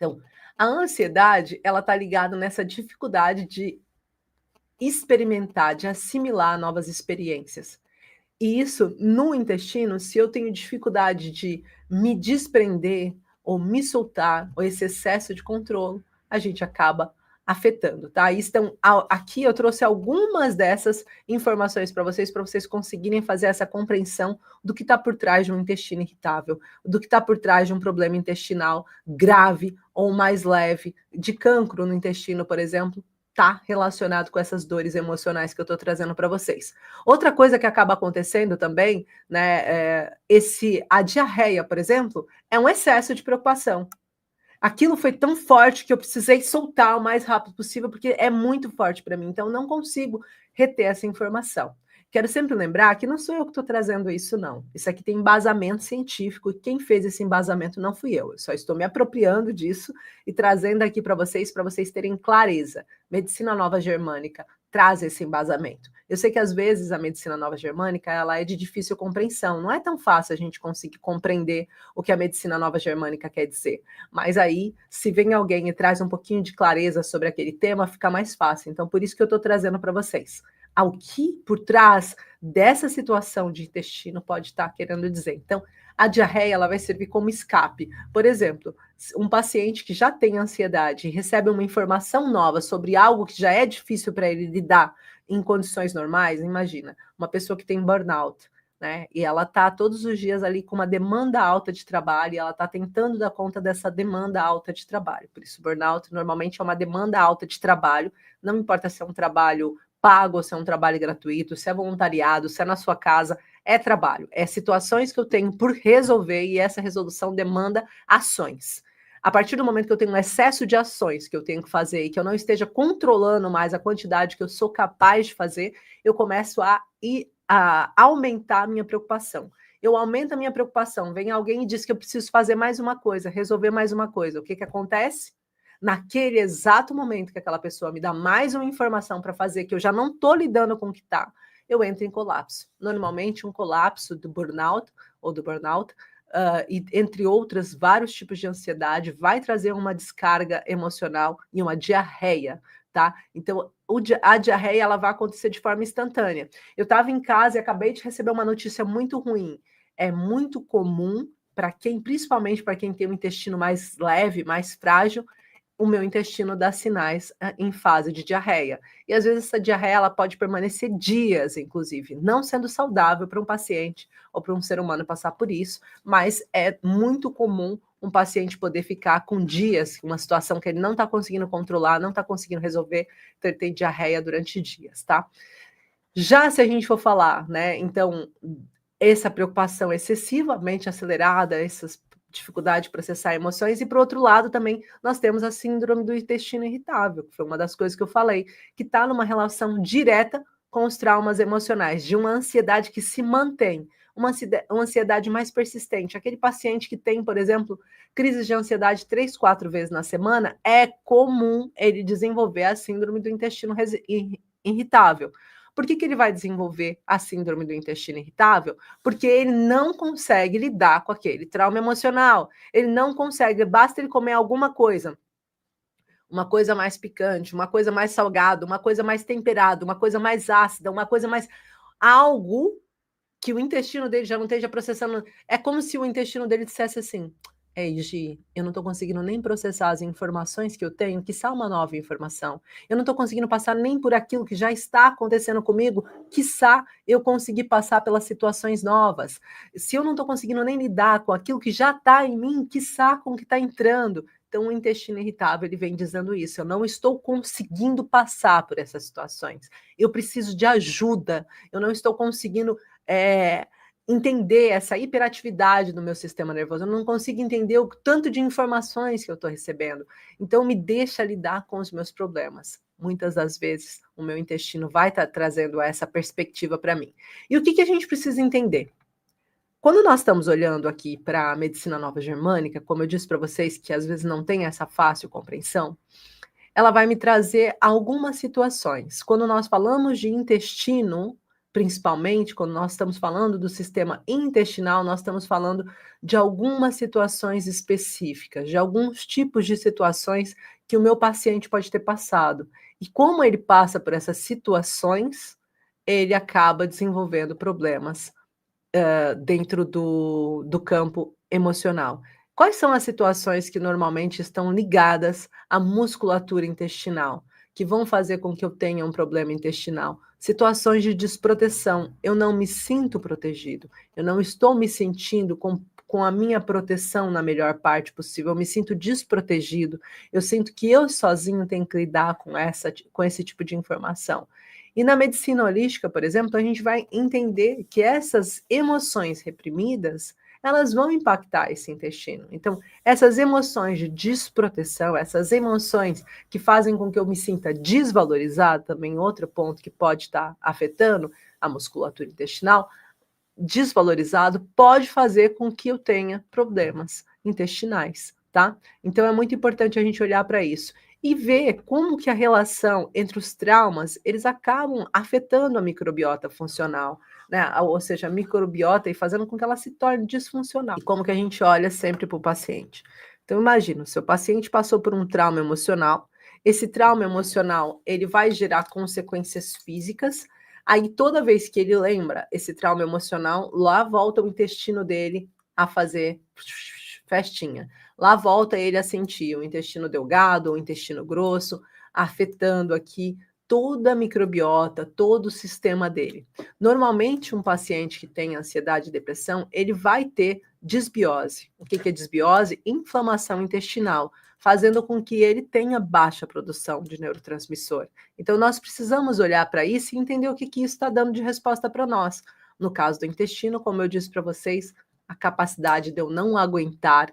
Então, a ansiedade, ela está ligada nessa dificuldade de experimentar, de assimilar novas experiências. E isso, no intestino, se eu tenho dificuldade de me desprender ou me soltar, ou esse excesso de controle, a gente acaba afetando, tá? Então, aqui eu trouxe algumas dessas informações para vocês conseguirem fazer essa compreensão do que está por trás de um intestino irritável, do que está por trás de um problema intestinal grave ou mais leve, de cancro no intestino, por exemplo, está relacionado com essas dores emocionais que eu estou trazendo para vocês. Outra coisa que acaba acontecendo também, né, a diarreia, por exemplo, é um excesso de preocupação. Aquilo foi tão forte que eu precisei soltar o mais rápido possível, porque é muito forte para mim, então não consigo reter essa informação. Quero sempre lembrar que não sou eu que estou trazendo isso, não. Isso aqui tem embasamento científico, e quem fez esse embasamento não fui eu só estou me apropriando disso e trazendo aqui para vocês terem clareza. Medicina Nova Germânica traz esse embasamento. Eu sei que às vezes a medicina nova germânica ela é de difícil compreensão, não é tão fácil a gente conseguir compreender o que a medicina nova germânica quer dizer, mas aí se vem alguém e traz um pouquinho de clareza sobre aquele tema, fica mais fácil. Então por isso que eu estou trazendo para vocês. Ao que por trás dessa situação de intestino pode estar querendo dizer. Então, a diarreia ela vai servir como escape. Por exemplo, um paciente que já tem ansiedade e recebe uma informação nova sobre algo que já é difícil para ele lidar em condições normais, imagina, uma pessoa que tem burnout, né? E ela está todos os dias ali com uma demanda alta de trabalho, e ela está tentando dar conta dessa demanda alta de trabalho. Por isso, burnout normalmente é uma demanda alta de trabalho, não importa se é um trabalho pago, se é um trabalho gratuito, se é voluntariado, se é na sua casa, é trabalho, é situações que eu tenho por resolver e essa resolução demanda ações. A partir do momento que eu tenho um excesso de ações que eu tenho que fazer e que eu não esteja controlando mais a quantidade que eu sou capaz de fazer, eu começo a aumentar a minha preocupação. Eu aumento a minha preocupação, vem alguém e diz que eu preciso fazer mais uma coisa, resolver mais uma coisa. O que acontece? Naquele exato momento que aquela pessoa me dá mais uma informação para fazer, que eu já não estou lidando com o que está, eu entro em colapso. Normalmente, um colapso do burnout, e entre outras, vários tipos de ansiedade, vai trazer uma descarga emocional e uma diarreia, tá? Então, a diarreia, ela vai acontecer de forma instantânea. Eu estava em casa e acabei de receber uma notícia muito ruim. É muito comum para quem, principalmente para quem tem um intestino mais leve, mais frágil, o meu intestino dá sinais em fase de diarreia. E às vezes essa diarreia ela pode permanecer dias, inclusive, não sendo saudável para um paciente ou para um ser humano passar por isso, mas é muito comum um paciente poder ficar com dias, uma situação que ele não está conseguindo controlar, não está conseguindo resolver, então ele tem diarreia durante dias, tá? Já se a gente for falar, né, então, essa preocupação excessivamente acelerada, essas dificuldade de processar emoções, e por outro lado também nós temos a síndrome do intestino irritável, que foi uma das coisas que eu falei, que está numa relação direta com os traumas emocionais, de uma ansiedade que se mantém, uma ansiedade mais persistente. Aquele paciente que tem, por exemplo, crises de ansiedade 3, 4 vezes na semana, é comum ele desenvolver a síndrome do intestino irritável. Por que ele vai desenvolver a síndrome do intestino irritável? Porque ele não consegue lidar com aquele trauma emocional. Ele não consegue, basta ele comer alguma coisa, uma coisa mais picante, uma coisa mais salgada, uma coisa mais temperada, uma coisa mais ácida, uma coisa mais... algo que o intestino dele já não esteja processando. É como se o intestino dele dissesse assim: ei, Gi, eu não estou conseguindo nem processar as informações que eu tenho, quiçá uma nova informação. Eu não estou conseguindo passar nem por aquilo que já está acontecendo comigo, quiçá eu conseguir passar pelas situações novas. Se eu não estou conseguindo nem lidar com aquilo que já está em mim, quiçá com o que está entrando. Então, o intestino irritável, ele vem dizendo isso. Eu não estou conseguindo passar por essas situações. Eu preciso de ajuda. Eu não estou conseguindo entender essa hiperatividade do meu sistema nervoso, eu não consigo entender o tanto de informações que eu estou recebendo, então me deixa lidar com os meus problemas. Muitas das vezes o meu intestino vai estar trazendo essa perspectiva para mim. E o que a gente precisa entender? Quando nós estamos olhando aqui para a medicina nova germânica, como eu disse para vocês, que às vezes não tem essa fácil compreensão, ela vai me trazer algumas situações. Quando nós falamos de intestino, principalmente quando nós estamos falando do sistema intestinal, nós estamos falando de algumas situações específicas, de alguns tipos de situações que o meu paciente pode ter passado. E como ele passa por essas situações, ele acaba desenvolvendo problemas dentro do campo emocional. Quais são as situações que normalmente estão ligadas à musculatura intestinal, que vão fazer com que eu tenha um problema intestinal? Situações de desproteção. Eu não me sinto protegido, eu não estou me sentindo com a minha proteção na melhor parte possível, eu me sinto desprotegido, eu sinto que eu sozinho tenho que lidar com esse tipo de informação. E na medicina holística, por exemplo, a gente vai entender que essas emoções reprimidas, elas vão impactar esse intestino. Então, essas emoções de desproteção, essas emoções que fazem com que eu me sinta desvalorizado, também outro ponto que pode estar afetando a musculatura intestinal, desvalorizado, pode fazer com que eu tenha problemas intestinais, tá? Então é muito importante a gente olhar para isso e ver como que a relação entre os traumas, eles acabam afetando a microbiota funcional, né? Ou seja, a microbiota e fazendo com que ela se torne disfuncional. E como que a gente olha sempre para o paciente. Então imagina, o seu paciente passou por um trauma emocional, esse trauma emocional, ele vai gerar consequências físicas. Aí toda vez que ele lembra esse trauma emocional, lá volta o intestino dele a fazer festinha. Lá volta ele a sentir o intestino delgado, o intestino grosso, afetando aqui toda a microbiota, todo o sistema dele. Normalmente, um paciente que tem ansiedade e depressão, ele vai ter disbiose. O que é disbiose? Inflamação intestinal, fazendo com que ele tenha baixa produção de neurotransmissor. Então, nós precisamos olhar para isso e entender o que isso está dando de resposta para nós. No caso do intestino, como eu disse para vocês, a capacidade de eu não aguentar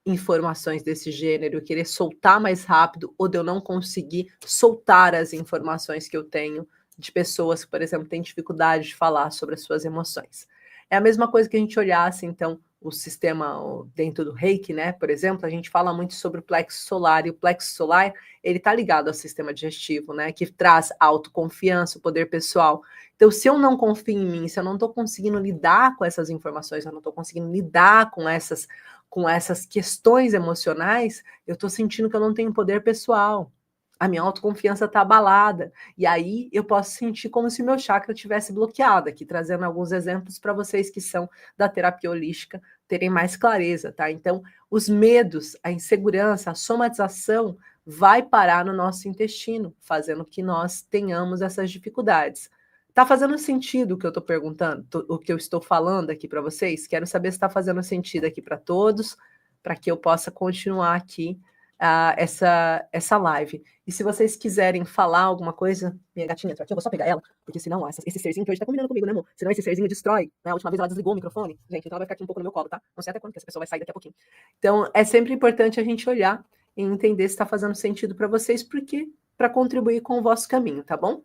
informações desse gênero, querer soltar mais rápido, ou de eu não conseguir soltar as informações que eu tenho de pessoas que, por exemplo, têm dificuldade de falar sobre as suas emoções. É a mesma coisa que a gente olhasse, então, o sistema dentro do Reiki, né? Por exemplo, a gente fala muito sobre o plexo solar, e o plexo solar, ele está ligado ao sistema digestivo, né? Que traz autoconfiança, o poder pessoal. Então, se eu não confio em mim, se eu não estou conseguindo lidar com essas informações, eu não estou conseguindo lidar com essas questões emocionais, eu estou sentindo que eu não tenho poder pessoal. A minha autoconfiança está abalada. E aí eu posso sentir como se meu chakra tivesse bloqueado, aqui trazendo alguns exemplos para vocês que são da terapia holística terem mais clareza, tá? Então, os medos, a insegurança, a somatização vai parar no nosso intestino, fazendo que nós tenhamos essas dificuldades. Tá fazendo sentido o que eu estou perguntando, o que eu estou falando aqui para vocês? Quero saber se está fazendo sentido aqui para todos, para que eu possa continuar aqui essa live. E se vocês quiserem falar alguma coisa, minha gatinha entrou aqui, eu vou só pegar ela, porque senão ó, esse serzinho que hoje tá combinando comigo, né, amor? Senão esse serzinho destrói, né? A última vez ela desligou o microfone, gente, então ela vai ficar aqui um pouco no meu colo, tá? Não sei até quando que essa pessoa vai sair daqui a pouquinho. Então, é sempre importante a gente olhar e entender se está fazendo sentido para vocês, porque para contribuir com o vosso caminho, tá bom?